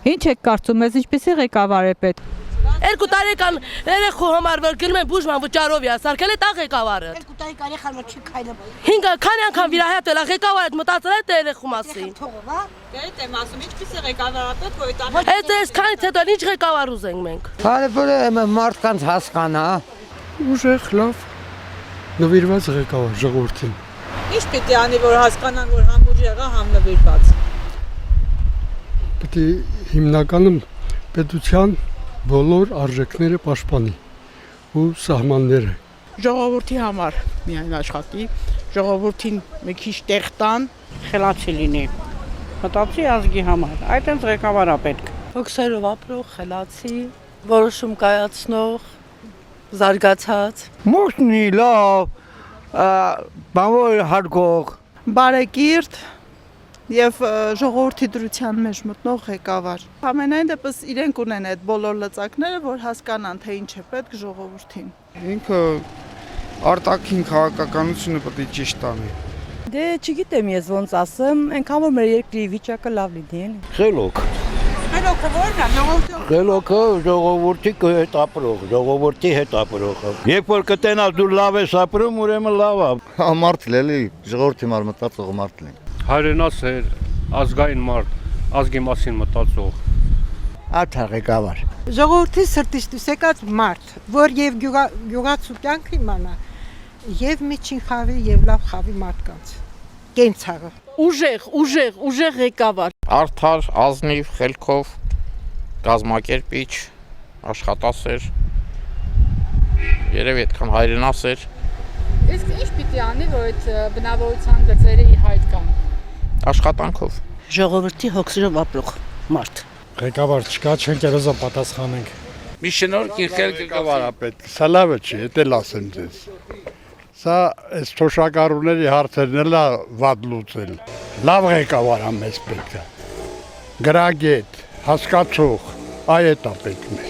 Ինչ եք կարծում, ես ինչպեսի ղեկավար է պետք։ 2 տարեկան երեխու համար որ գնում են բուժման վճարով է, սարքել է տա ղեկավարը։ 2 տարեկան երեխան որ չի քայլում։ 5 քանի անգամ վիրահատել է ղեկավարը մտածել է թե երեխու մասին։ Թողով, հա։ Դե եմ ասում, ինչպեսի ղեկավարապետ, որ այդ Այս քանից հետո ինչ ղեկավար ուզենք մենք։ Հարևանը մարդկանց հասկանա։ Ուժեղ, լավ, նվիրված ղեկավար ժողովրդին։ Ինչ պիտի անի, որ հասկանան, որ համ ուժեղ է, համ նվիրված։ Պետք է հիմնականում պետության բոլոր արժեքները պաշտպանի ու սահմանները։ Ժողովրդի համար միայն աշխատի, ժողովրդին մի քիչ տեղ տան, խելացի լինի, մտածի ազգի համար, այդ հենց ղեկավար է պետք։ Հոգսերով ապրող, խելացի, որոշում կայացնող, զարգացած։ Մուշնի լավ, բանվոր հարգող, բարեկիրթ եւ ժողովրդի դրության մեջ մտնող ղեկավար։ Ամենայն դեպս իրենք ունեն այդ բոլոր լծակները, որ հասկանան, թե ինչ է պետք ժողովրդին։ Ինքը արտաքին քաղաքականությունը պետք է ճիշտ անի։ Դե չգիտեմ ես ոնց ասեմ, այնքան որ մեր երկրի վիճակը լավ լինի, էլի։ խելոք։ Խելոքը ո՞րն է, ժողովրդի։ Խելոքը ժողովրդի հետ ապրող, ժողովրդի հետ ապրող։ Երբ որ կտենաս դու լավ ես ապրում, ուրեմն լավ է։ Մարդ լելի, ժողովրդի համար մտածող մարդ լինի։ Հայրենասեր, ազգային մարդ, ազգի մասին մտածող։ Աթա ղեկավար։ Ժողովրդի սրտից դուրս եկած մարդ, որ եւ գյուղացու կյանքը իմանա, եւ միջին խավի եւ լավ խավի մարդկանց։ Կենցաղը։ Ուժեղ ղեկավար։ Արդար, ազնիվ, խելքով, կազմակերպիչ, աշխատասեր, երևի այդքան հայրենասեր։ Իսկ ինչ պիտի անի, որ այդ բնավորության գծերը հայտ կան։ Աշխատանքով։ Ժողովրդի հոգսերով ապրող մարդ։ Ղեկավար չկա, չենք երազա պատասխանենք։ Մի շնորհքին խելք ղեկավար է պետք։ Սա լավը չի, էդ ասեմ ձեզ։ Սա այս թոշակառուների հարցերն էլ վատ լուծել։ Լավ ղեկավար է մեզ պետք է։ Գրագետ, հասկացող, այդ է պետք է։